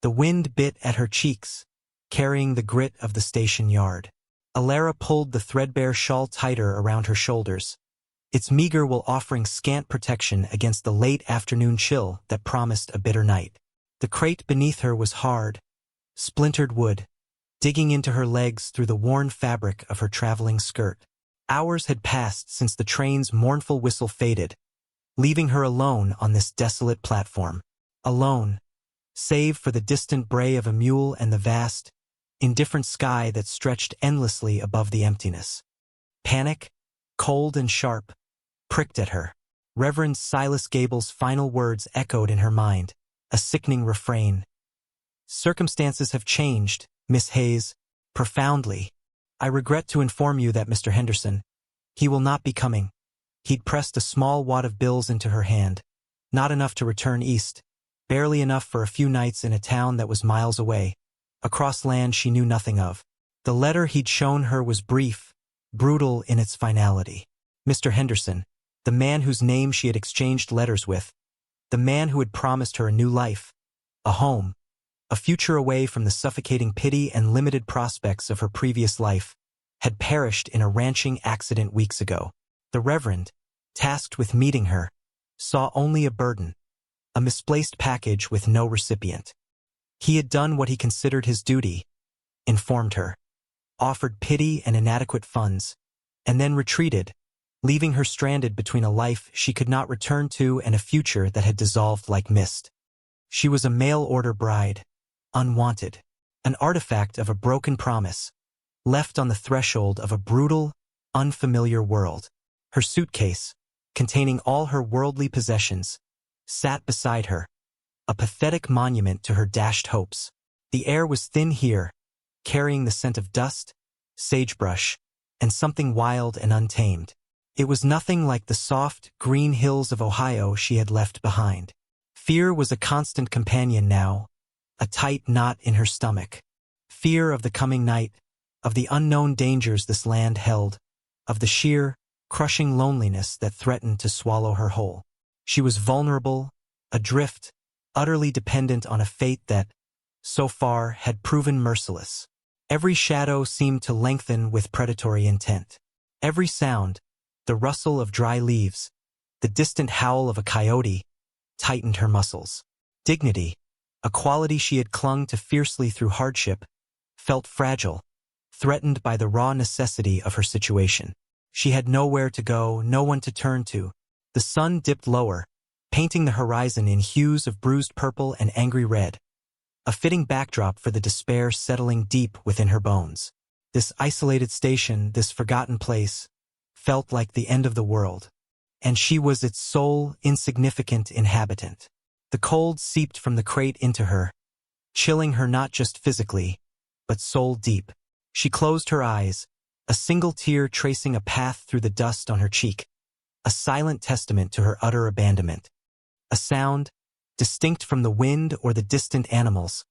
The wind bit at her cheeks, carrying the grit of the station yard. Alara pulled the threadbare shawl tighter around her shoulders, its meager while offering scant protection against the late afternoon chill that promised a bitter night. The crate beneath her was hard, splintered wood, digging into her legs through the worn fabric of her traveling skirt. Hours had passed since the train's mournful whistle faded, leaving her alone on this desolate platform. Alone, save for the distant bray of a mule and the vast, indifferent sky that stretched endlessly above the emptiness. Panic, cold and sharp, pricked at her. Reverend Silas Gable's final words echoed in her mind, a sickening refrain. "Circumstances have changed, Miss Hayes, profoundly. I regret to inform you that Mr. Henderson, he will not be coming." He'd pressed a small wad of bills into her hand. Not enough to return east, barely enough for a few nights in a town that was miles away, across land she knew nothing of. The letter he'd shown her was brief, brutal in its finality. Mr. Henderson, the man whose name she had exchanged letters with, the man who had promised her a new life, a home, a future away from the suffocating pity and limited prospects of her previous life, had perished in a ranching accident weeks ago. The Reverend, tasked with meeting her, saw only a burden, a misplaced package with no recipient. He had done what he considered his duty, informed her, offered pity and inadequate funds, and then retreated, leaving her stranded between a life she could not return to and a future that had dissolved like mist. She was a mail-order bride, unwanted, an artifact of a broken promise, left on the threshold of a brutal, unfamiliar world. Her suitcase, containing all her worldly possessions, sat beside her, a pathetic monument to her dashed hopes. The air was thin here, carrying the scent of dust, sagebrush, and something wild and untamed. It was nothing like the soft, green hills of Ohio she had left behind. Fear was a constant companion now, a tight knot in her stomach. Fear of the coming night, of the unknown dangers this land held, of the sheer, crushing loneliness that threatened to swallow her whole. She was vulnerable, adrift, utterly dependent on a fate that, so far, had proven merciless. Every shadow seemed to lengthen with predatory intent. Every sound, the rustle of dry leaves, the distant howl of a coyote, tightened her muscles. Dignity, a quality she had clung to fiercely through hardship, felt fragile, threatened by the raw necessity of her situation. She had nowhere to go, no one to turn to. The sun dipped lower, painting the horizon in hues of bruised purple and angry red, a fitting backdrop for the despair settling deep within her bones. This isolated station, this forgotten place, felt like the end of the world, and she was its sole, insignificant inhabitant. The cold seeped from the crate into her, chilling her not just physically, but soul deep. She closed her eyes, a single tear tracing a path through the dust on her cheek, a silent testament to her utter abandonment. A sound, distinct from the wind or the distant animals,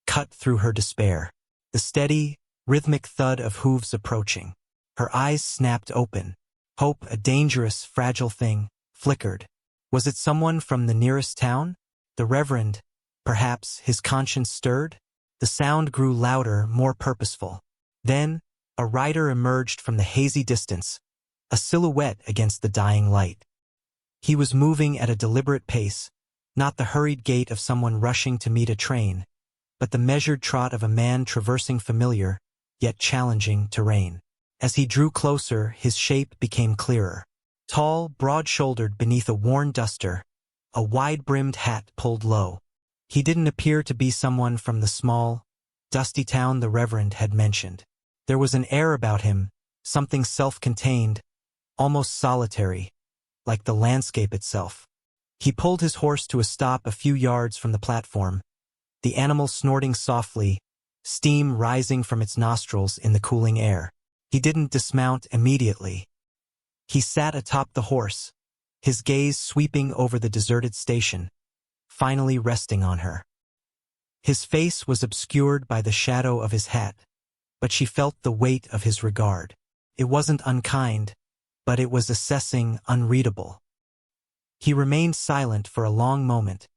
cut through her despair. The steady, rhythmic thud of hooves approaching. Her eyes snapped open. Hope, a dangerous, fragile thing, flickered. Was it someone from the nearest town? The Reverend, perhaps, his conscience stirred? The sound grew louder, more purposeful. Then, a rider emerged from the hazy distance, a silhouette against the dying light. He was moving at a deliberate pace, not the hurried gait of someone rushing to meet a train, but the measured trot of a man traversing familiar, yet challenging terrain. As he drew closer, his shape became clearer. Tall, broad-shouldered beneath a worn duster, a wide-brimmed hat pulled low. He didn't appear to be someone from the small, dusty town the Reverend had mentioned. There was an air about him, something self-contained, almost solitary, like the landscape itself. He pulled his horse to a stop a few yards from the platform, the animal snorting softly, steam rising from its nostrils in the cooling air. He didn't dismount immediately. He sat atop the horse, his gaze sweeping over the deserted station, finally resting on her. His face was obscured by the shadow of his hat, but she felt the weight of his regard. It wasn't unkind, but it was assessing, unreadable. He remained silent for a long moment,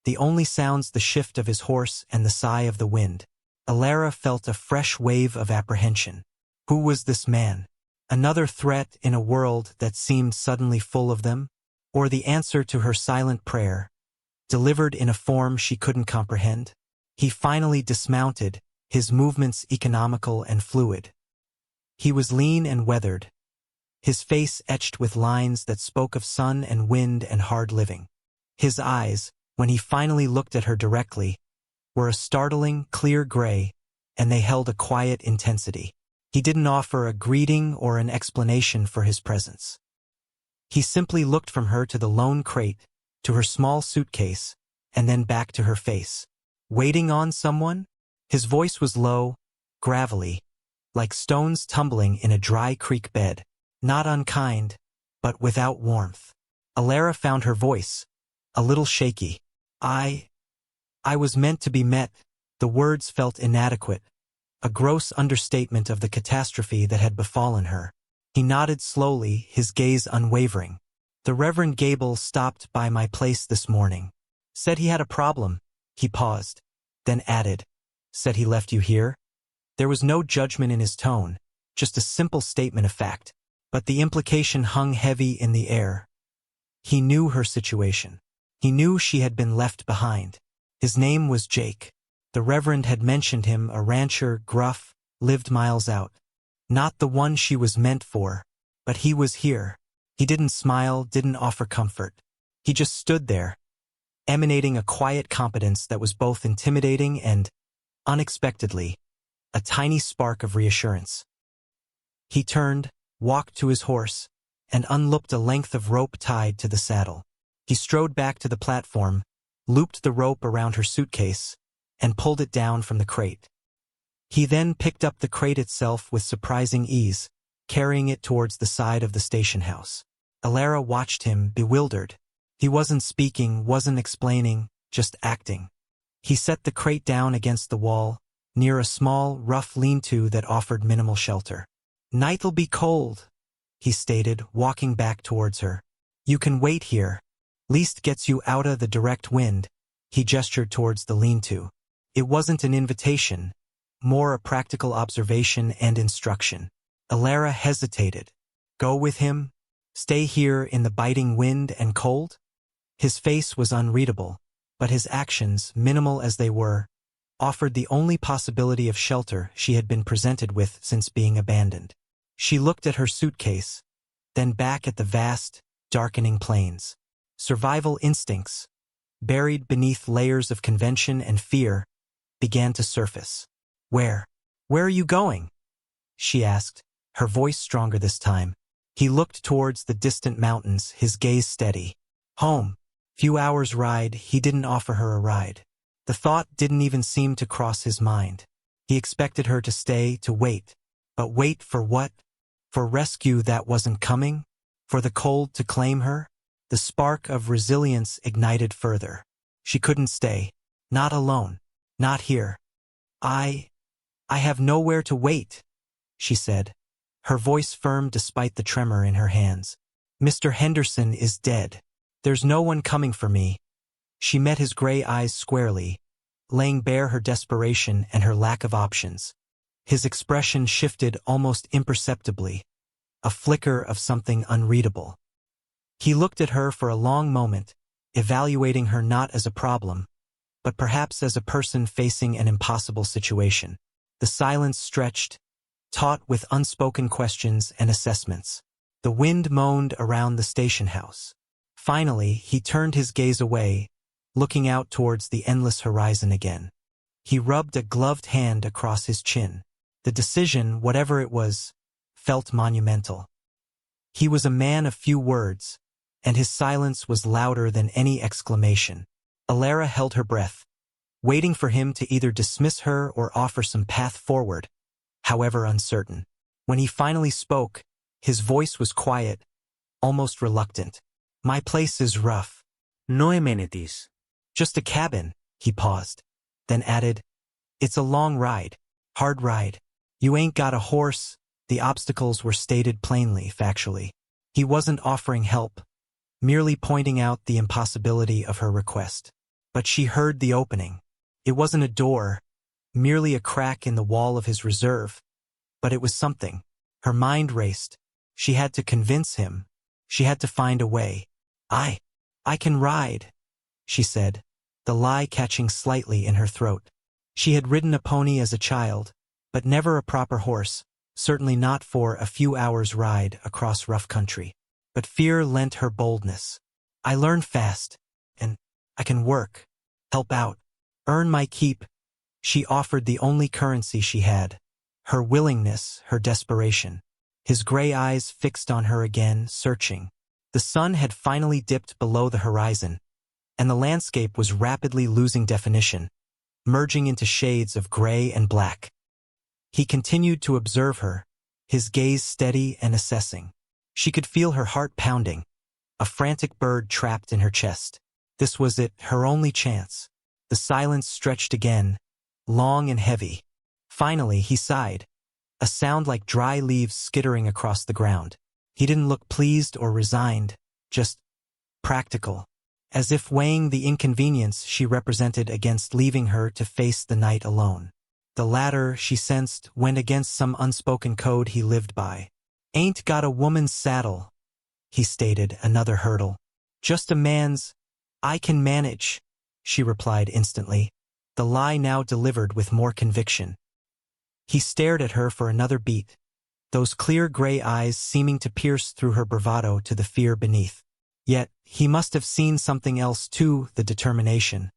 the only sounds the shift of his horse and the sigh of the wind. Alara felt a fresh wave of apprehension. Who was this man? Another threat in a world that seemed suddenly full of them? Or the answer to her silent prayer, delivered in a form she couldn't comprehend? He finally dismounted, his movements economical and fluid. He was lean and weathered, his face etched with lines that spoke of sun and wind and hard living. His eyes, when he finally looked at her directly, were a startling, clear gray, and they held a quiet intensity. He didn't offer a greeting or an explanation for his presence. He simply looked from her to the lone crate, to her small suitcase, and then back to her face. Waiting on someone? His voice was low, gravelly, like stones tumbling in a dry creek bed. Not unkind, but without warmth. Alara found her voice, a little shaky. I was meant to be met. The words felt inadequate, a gross understatement of the catastrophe that had befallen her. He nodded slowly, his gaze unwavering. The Reverend Gable stopped by my place this morning. Said he had a problem. He paused, then added, Said he left you here? There was no judgment in his tone, just a simple statement of fact. But the implication hung heavy in the air. He knew her situation. He knew she had been left behind. His name was Jake. The Reverend had mentioned him, a rancher, gruff, lived miles out. Not the one she was meant for, but he was here. He didn't smile, didn't offer comfort. He just stood there, emanating a quiet competence that was both intimidating and, unexpectedly, a tiny spark of reassurance. He turned, walked to his horse, and unlooped a length of rope tied to the saddle. He strode back to the platform, looped the rope around her suitcase, and pulled it down from the crate. He then picked up the crate itself with surprising ease, carrying it towards the side of the station house. Alara watched him, bewildered. He wasn't speaking, wasn't explaining, just acting. He set the crate down against the wall, near a small, rough lean-to that offered minimal shelter. Night'll be cold, he stated, walking back towards her. You can wait here. Least gets you outta the direct wind. He gestured towards the lean-to. It wasn't an invitation, more a practical observation and instruction. Alara hesitated. Go with him? Stay here in the biting wind and cold? His face was unreadable, but his actions, minimal as they were, offered the only possibility of shelter she had been presented with since being abandoned. She looked at her suitcase, then back at the vast, darkening plains. Survival instincts, buried beneath layers of convention and fear, began to surface. Where are you going? She asked, her voice stronger this time. He looked towards the distant mountains, his gaze steady. Home. Few hours' ride. He didn't offer her a ride. The thought didn't even seem to cross his mind. He expected her to stay, to wait. But wait for what? For rescue that wasn't coming? For the cold to claim her? The spark of resilience ignited further. She couldn't stay. Not alone. Not here. I have nowhere to wait, she said, her voice firm despite the tremor in her hands. Mr. Henderson is dead. There's no one coming for me. She met his gray eyes squarely, laying bare her desperation and her lack of options. His expression shifted almost imperceptibly, a flicker of something unreadable. He looked at her for a long moment, evaluating her not as a problem, but perhaps as a person facing an impossible situation. The silence stretched, taut with unspoken questions and assessments. The wind moaned around the station house. Finally, he turned his gaze away, looking out towards the endless horizon again. He rubbed a gloved hand across his chin. The decision, whatever it was, felt monumental. He was a man of few words, and his silence was louder than any exclamation. Alara held her breath, waiting for him to either dismiss her or offer some path forward, however uncertain. When he finally spoke, his voice was quiet, almost reluctant. My place is rough. No amenities. Just a cabin, he paused, then added, It's a long ride, hard ride. You ain't got a horse. The obstacles were stated plainly, factually. He wasn't offering help, merely pointing out the impossibility of her request. But she heard the opening. It wasn't a door, merely a crack in the wall of his reserve. But it was something. Her mind raced. She had to convince him. She had to find a way. I can ride, she said, the lie catching slightly in her throat. She had ridden a pony as a child, but never a proper horse, certainly not for a few hours' ride across rough country. But fear lent her boldness. I learn fast, and I can work, help out, earn my keep. She offered the only currency she had, her willingness, her desperation. His gray eyes fixed on her again, searching. The sun had finally dipped below the horizon, and the landscape was rapidly losing definition, merging into shades of gray and black. He continued to observe her, his gaze steady and assessing. She could feel her heart pounding, a frantic bird trapped in her chest. This was it, her only chance. The silence stretched again, long and heavy. Finally, he sighed, a sound like dry leaves skittering across the ground. He didn't look pleased or resigned, just practical, as if weighing the inconvenience she represented against leaving her to face the night alone. The latter, she sensed, went against some unspoken code he lived by. Ain't got a woman's saddle, he stated, another hurdle. Just a man's. I can manage, she replied instantly, the lie now delivered with more conviction. He stared at her for another beat, those clear gray eyes seeming to pierce through her bravado to the fear beneath. Yet, he must have seen something else too, the determination,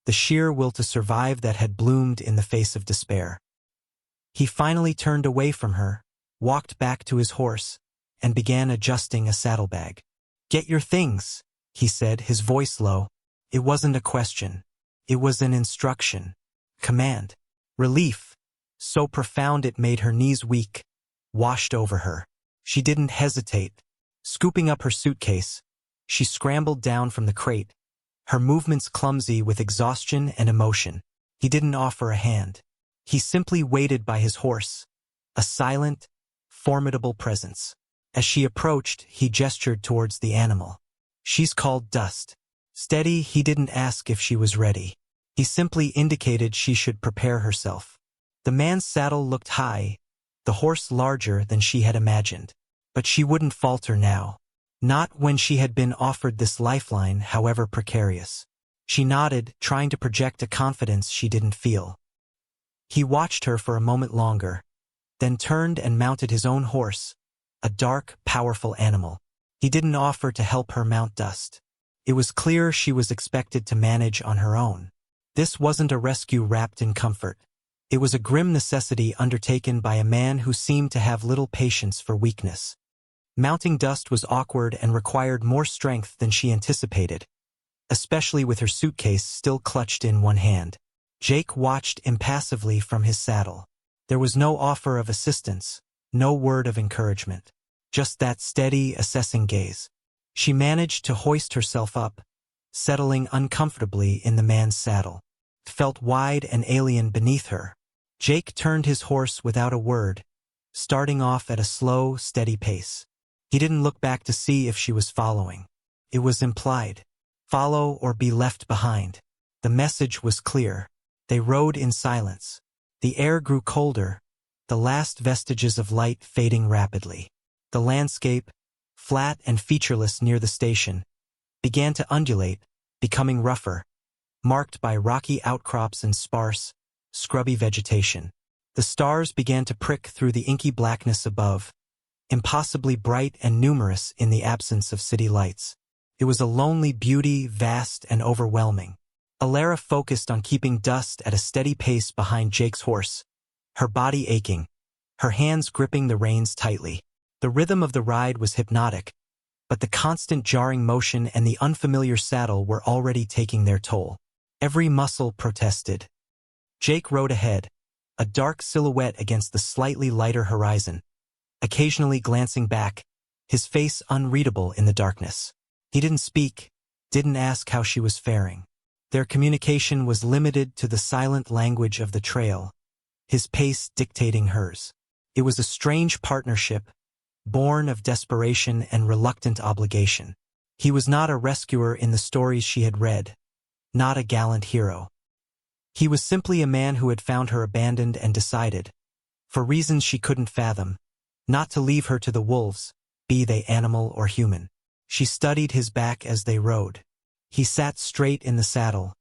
the sheer will to survive that had bloomed in the face of despair. He finally turned away from her, walked back to his horse, and began adjusting a saddlebag. Get your things, he said, his voice low. It wasn't a question. It was an instruction. Command. Relief, so profound it made her knees weak, washed over her. She didn't hesitate. Scooping up her suitcase, she scrambled down from the crate, her movements clumsy with exhaustion and emotion. He didn't offer a hand. He simply waited by his horse, a silent, formidable presence. As she approached, he gestured towards the animal. She's called Dust. Steady, he didn't ask if she was ready. He simply indicated she should prepare herself. The man's saddle looked high, the horse larger than she had imagined. But she wouldn't falter now. Not when she had been offered this lifeline, however precarious. She nodded, trying to project a confidence she didn't feel. He watched her for a moment longer, then turned and mounted his own horse, a dark, powerful animal. He didn't offer to help her mount Dust. It was clear she was expected to manage on her own. This wasn't a rescue wrapped in comfort. It was a grim necessity undertaken by a man who seemed to have little patience for weakness. Mounting Dust was awkward and required more strength than she anticipated, especially with her suitcase still clutched in one hand. Jake watched impassively from his saddle. There was no offer of assistance, no word of encouragement, just that steady, assessing gaze. She managed to hoist herself up, settling uncomfortably in the man's saddle. It felt wide and alien beneath her. Jake turned his horse without a word, starting off at a slow, steady pace. He didn't look back to see if she was following. It was implied. Follow or be left behind. The message was clear. They rode in silence. The air grew colder, the last vestiges of light fading rapidly. The landscape, flat and featureless near the station, began to undulate, becoming rougher, marked by rocky outcrops and sparse, scrubby vegetation. The stars began to prick through the inky blackness above, impossibly bright and numerous in the absence of city lights. It was a lonely beauty, vast and overwhelming. Alara focused on keeping Dust at a steady pace behind Jake's horse, her body aching, her hands gripping the reins tightly. The rhythm of the ride was hypnotic, but the constant jarring motion and the unfamiliar saddle were already taking their toll. Every muscle protested. Jake rode ahead, a dark silhouette against the slightly lighter horizon, occasionally glancing back, his face unreadable in the darkness. He didn't speak, didn't ask how she was faring. Their communication was limited to the silent language of the trail, his pace dictating hers. It was a strange partnership, born of desperation and reluctant obligation. He was not a rescuer in the stories she had read, not a gallant hero. He was simply a man who had found her abandoned and decided, for reasons she couldn't fathom, not to leave her to the wolves, be they animal or human. She studied his back as they rode. He sat straight in the saddle,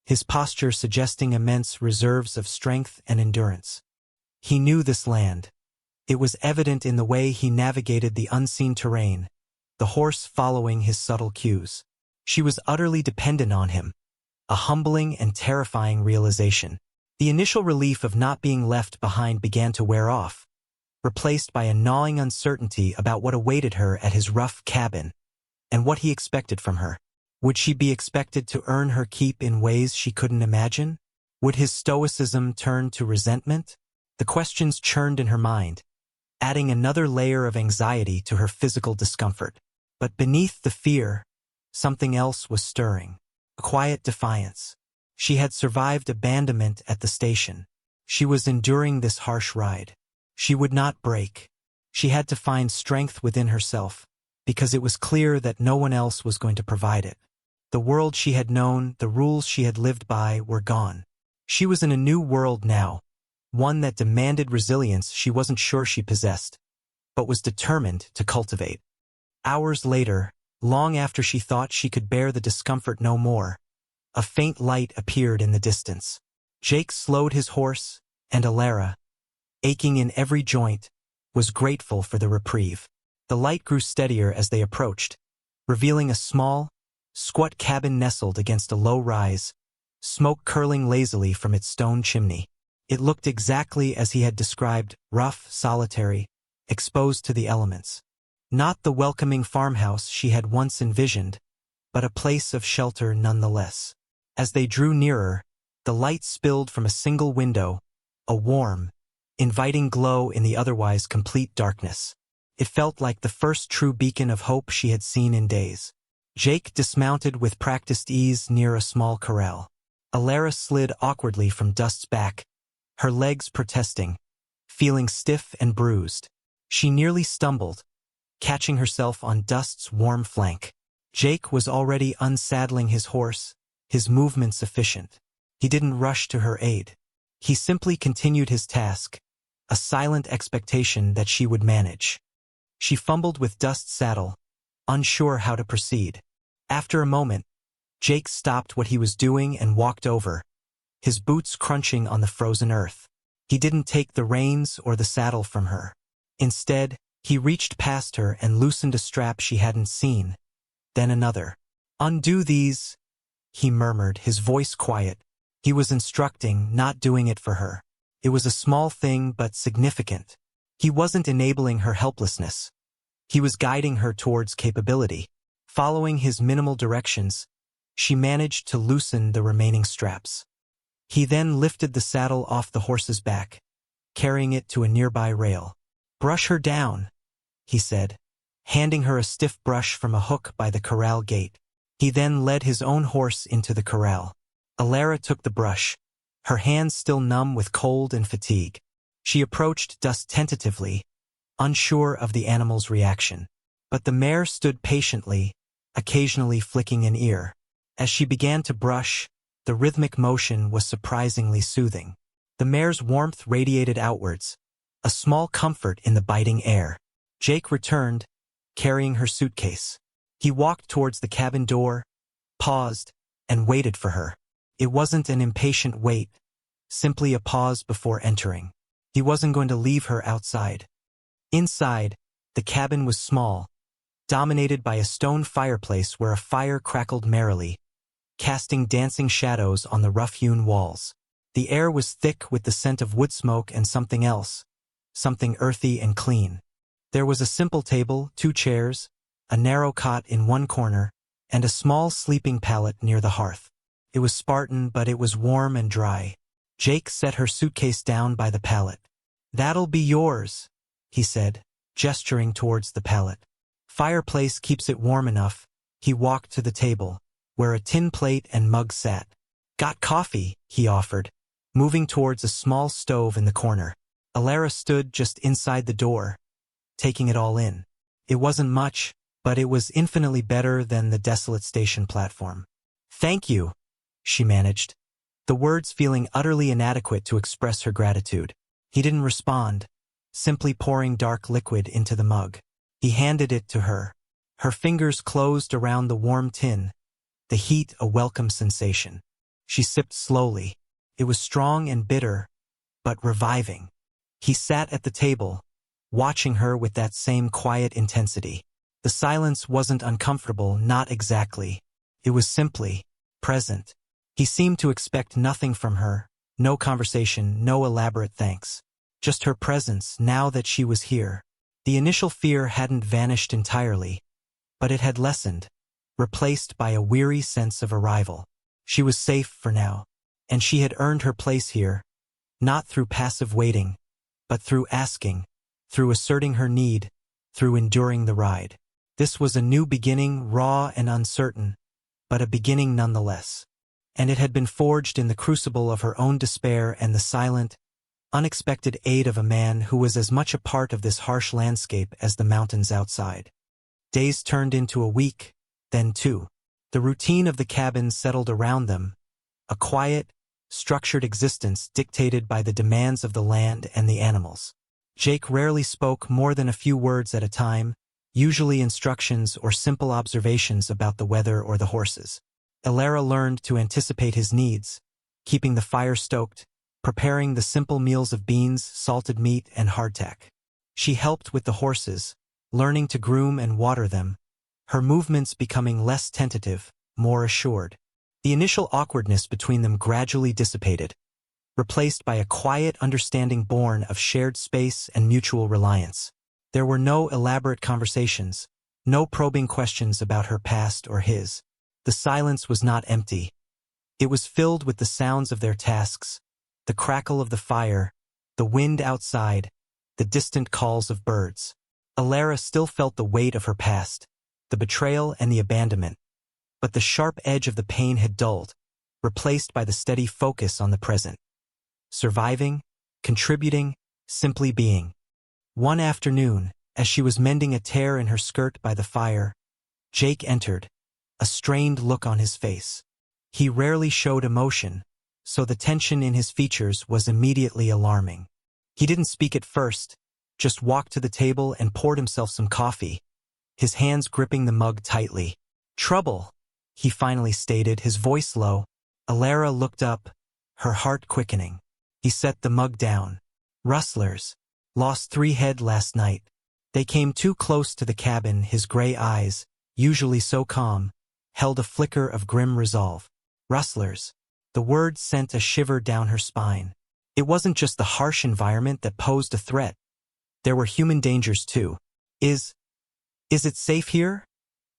his posture suggesting immense reserves of strength and endurance. He knew this land. It was evident in the way he navigated the unseen terrain, the horse following his subtle cues. She was utterly dependent on him, a humbling and terrifying realization. The initial relief of not being left behind began to wear off, replaced by a gnawing uncertainty about what awaited her at his rough cabin, and what he expected from her. Would she be expected to earn her keep in ways she couldn't imagine? Would his stoicism turn to resentment? The questions churned in her mind, adding another layer of anxiety to her physical discomfort. But beneath the fear, something else was stirring. A quiet defiance. She had survived abandonment at the station. She was enduring this harsh ride. She would not break. She had to find strength within herself, because it was clear that no one else was going to provide it. The world she had known, the rules she had lived by, were gone. She was in a new world now, one that demanded resilience she wasn't sure she possessed, but was determined to cultivate. Hours later, long after she thought she could bear the discomfort no more, a faint light appeared in the distance. Jake slowed his horse, and Alara, aching in every joint, was grateful for the reprieve. The light grew steadier as they approached, revealing a small, squat cabin nestled against a low rise, smoke curling lazily from its stone chimney. It looked exactly as he had described, rough, solitary, exposed to the elements. Not the welcoming farmhouse she had once envisioned, but a place of shelter nonetheless. As they drew nearer, the light spilled from a single window, a warm, inviting glow in the otherwise complete darkness. It felt like the first true beacon of hope she had seen in days. Jake dismounted with practiced ease near a small corral. Alara slid awkwardly from Dust's back, her legs protesting, feeling stiff and bruised. She nearly stumbled, catching herself on Dust's warm flank. Jake was already unsaddling his horse, his movements efficient. He didn't rush to her aid. He simply continued his task, a silent expectation that she would manage. She fumbled with Dust's saddle, unsure how to proceed. After a moment, Jake stopped what he was doing and walked over, his boots crunching on the frozen earth. He didn't take the reins or the saddle from her. Instead, he reached past her and loosened a strap she hadn't seen, then another. "Undo these," he murmured, his voice quiet. He was instructing, not doing it for her. It was a small thing but significant. He wasn't enabling her helplessness. He was guiding her towards capability. Following his minimal directions, she managed to loosen the remaining straps. He then lifted the saddle off the horse's back, carrying it to a nearby rail. "Brush her down," he said, handing her a stiff brush from a hook by the corral gate. He then led his own horse into the corral. Alara took the brush, her hands still numb with cold and fatigue. She approached Dust tentatively, unsure of the animal's reaction. But the mare stood patiently, occasionally flicking an ear. As she began to brush, the rhythmic motion was surprisingly soothing. The mare's warmth radiated outwards, a small comfort in the biting air. Jake returned, carrying her suitcase. He walked towards the cabin door, paused, and waited for her. It wasn't an impatient wait, simply a pause before entering. He wasn't going to leave her outside. Inside, the cabin was small, dominated by a stone fireplace where a fire crackled merrily, casting dancing shadows on the rough-hewn walls. The air was thick with the scent of wood smoke and something else, something earthy and clean. There was a simple table, 2 chairs, a narrow cot in one corner, and a small sleeping pallet near the hearth. It was Spartan, but it was warm and dry. Jake set her suitcase down by the pallet. "That'll be yours," he said, gesturing towards the pallet. "Fireplace keeps it warm enough." He walked to the table, where a tin plate and mug sat. "Got coffee," he offered, moving towards a small stove in the corner. Alara stood just inside the door, taking it all in. It wasn't much, but it was infinitely better than the desolate station platform. "Thank you," she managed, the words feeling utterly inadequate to express her gratitude. He didn't respond, simply pouring dark liquid into the mug. He handed it to her. Her fingers closed around the warm tin, the heat a welcome sensation. She sipped slowly. It was strong and bitter, but reviving. He sat at the table, watching her with that same quiet intensity. The silence wasn't uncomfortable, not exactly. It was simply present. He seemed to expect nothing from her, no conversation, no elaborate thanks. Just her presence now that she was here. The initial fear hadn't vanished entirely, but it had lessened, replaced by a weary sense of arrival. She was safe for now, and she had earned her place here, not through passive waiting, but through asking, through asserting her need, through enduring the ride. This was a new beginning, raw and uncertain, but a beginning nonetheless. And it had been forged in the crucible of her own despair and the silent, unexpected aid of a man who was as much a part of this harsh landscape as the mountains outside. Days turned into a week, then two. The routine of the cabin settled around them, a quiet, structured existence dictated by the demands of the land and the animals. Jake rarely spoke more than a few words at a time, usually instructions or simple observations about the weather or the horses. Elara learned to anticipate his needs, keeping the fire stoked, preparing the simple meals of beans, salted meat, and hardtack. She helped with the horses, learning to groom and water them, her movements becoming less tentative, more assured. The initial awkwardness between them gradually dissipated, replaced by a quiet understanding born of shared space and mutual reliance. There were no elaborate conversations, no probing questions about her past or his. The silence was not empty. It was filled with the sounds of their tasks, the crackle of the fire, the wind outside, the distant calls of birds. Elara still felt the weight of her past, the betrayal and the abandonment, but the sharp edge of the pain had dulled, replaced by the steady focus on the present. Surviving, contributing, simply being. One afternoon, as she was mending a tear in her skirt by the fire, Jake entered, a strained look on his face. He rarely showed emotion, so the tension in his features was immediately alarming. He didn't speak at first, just walked to the table and poured himself some coffee, his hands gripping the mug tightly. "Trouble," he finally stated, his voice low. Elara looked up, her heart quickening. He set the mug down. "Rustlers. Lost 3 head last night. They came too close to the cabin." His gray eyes, usually so calm, held a flicker of grim resolve. Rustlers. The word sent a shiver down her spine. It wasn't just the harsh environment that posed a threat. There were human dangers too. Is it safe here?"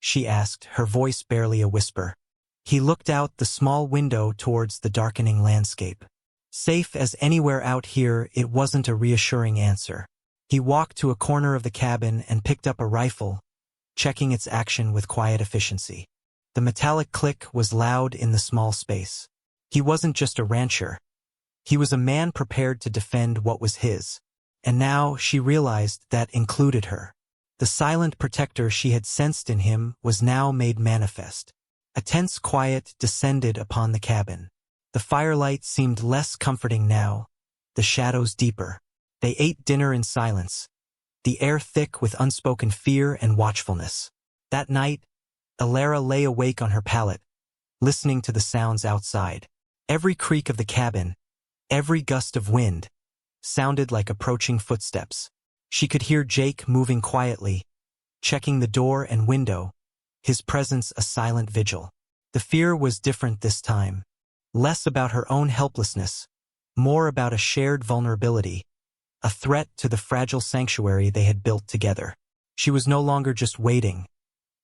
she asked, her voice barely a whisper. He looked out the small window towards the darkening landscape. Safe as anywhere out here, it wasn't a reassuring answer. He walked to a corner of the cabin and picked up a rifle, checking its action with quiet efficiency. The metallic click was loud in the small space. He wasn't just a rancher. He was a man prepared to defend what was his. And now she realized that included her. The silent protector she had sensed in him was now made manifest. A tense quiet descended upon the cabin. The firelight seemed less comforting now, the shadows deeper. They ate dinner in silence, the air thick with unspoken fear and watchfulness. That night, Elara lay awake on her pallet, listening to the sounds outside. Every creak of the cabin, every gust of wind, sounded like approaching footsteps. She could hear Jake moving quietly, checking the door and window, his presence a silent vigil. The fear was different this time, less about her own helplessness, more about a shared vulnerability, a threat to the fragile sanctuary they had built together. She was no longer just waiting.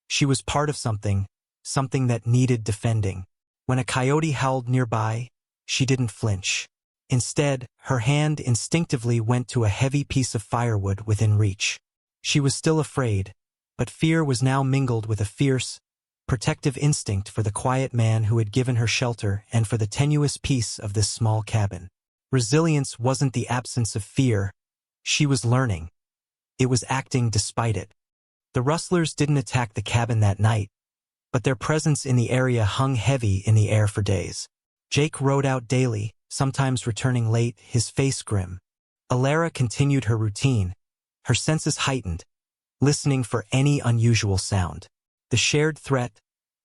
She was part of something that needed defending. When a coyote howled nearby, she didn't flinch. Instead, her hand instinctively went to a heavy piece of firewood within reach. She was still afraid, but fear was now mingled with a fierce, protective instinct for the quiet man who had given her shelter and for the tenuous peace of this small cabin. Resilience wasn't the absence of fear. She was learning. It was acting despite it. The rustlers didn't attack the cabin that night. but their presence in the area hung heavy in the air for days. Jake rode out daily, sometimes returning late, his face grim. Alara continued her routine, her senses heightened, listening for any unusual sound. The shared threat,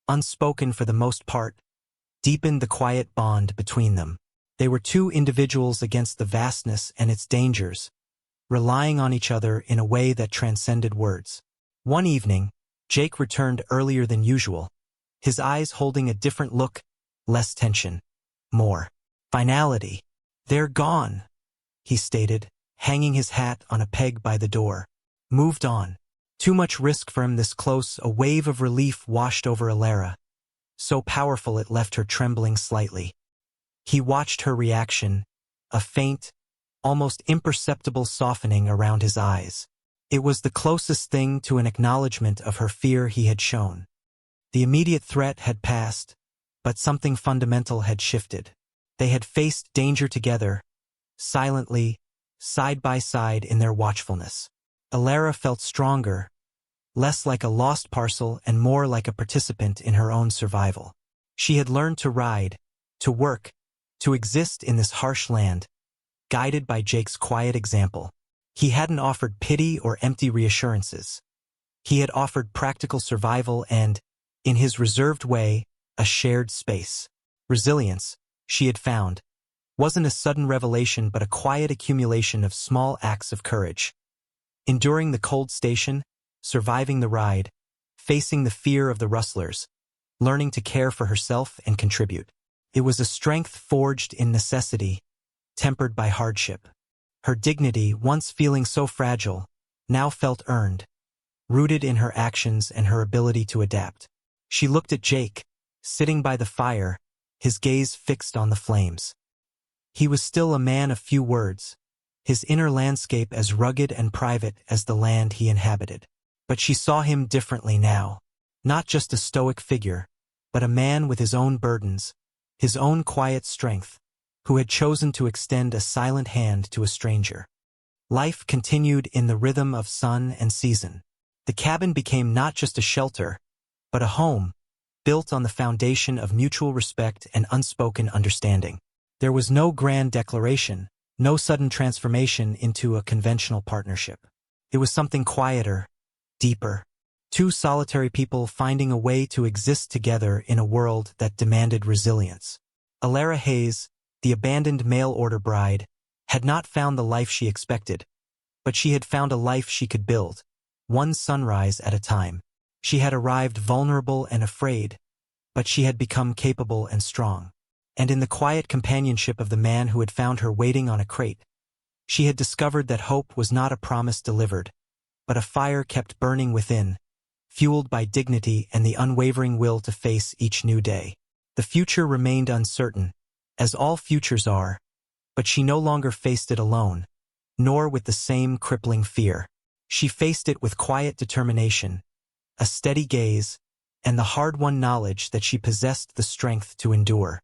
unspoken for the most part, deepened the quiet bond between them. They were two individuals against the vastness and its dangers, relying on each other in a way that transcended words. One evening, Jake returned earlier than usual, his eyes holding a different look, less tension, more finality. "They're gone," he stated, hanging his hat on a peg by the door. "Moved on." Too much risk for him this close. A wave of relief washed over Alara, so powerful it left her trembling slightly. He watched her reaction, a faint, almost imperceptible softening around his eyes. It was the closest thing to an acknowledgement of her fear he had shown. The immediate threat had passed, but something fundamental had shifted. They had faced danger together, silently, side by side in their watchfulness. Alara felt stronger, less like a lost parcel and more like a participant in her own survival. She had learned to ride, to work, to exist in this harsh land, guided by Jake's quiet example. He hadn't offered pity or empty reassurances. He had offered practical survival and, in his reserved way, a shared space. Resilience, she had found, wasn't a sudden revelation but a quiet accumulation of small acts of courage. Enduring the cold station, surviving the ride, facing the fear of the rustlers, learning to care for herself and contribute. It was a strength forged in necessity, tempered by hardship. Her dignity, once feeling so fragile, now felt earned, rooted in her actions and her ability to adapt. She looked at Jake, sitting by the fire, his gaze fixed on the flames. He was still a man of few words, his inner landscape as rugged and private as the land he inhabited. But she saw him differently now, not just a stoic figure, but a man with his own burdens, his own quiet strength, who had chosen to extend a silent hand to a stranger. Life continued in the rhythm of sun and season. The cabin became not just a shelter, but a home, built on the foundation of mutual respect and unspoken understanding. There was no grand declaration, no sudden transformation into a conventional partnership. It was something quieter, deeper. Two solitary people finding a way to exist together in a world that demanded resilience. Alara Hayes, the abandoned mail-order bride, had not found the life she expected, but she had found a life she could build, one sunrise at a time. She had arrived vulnerable and afraid, but she had become capable and strong. And in the quiet companionship of the man who had found her waiting on a crate, she had discovered that hope was not a promise delivered, but a fire kept burning within, fueled by dignity and the unwavering will to face each new day. The future remained uncertain, as all futures are, but she no longer faced it alone, nor with the same crippling fear. She faced it with quiet determination, a steady gaze, and the hard-won knowledge that she possessed the strength to endure.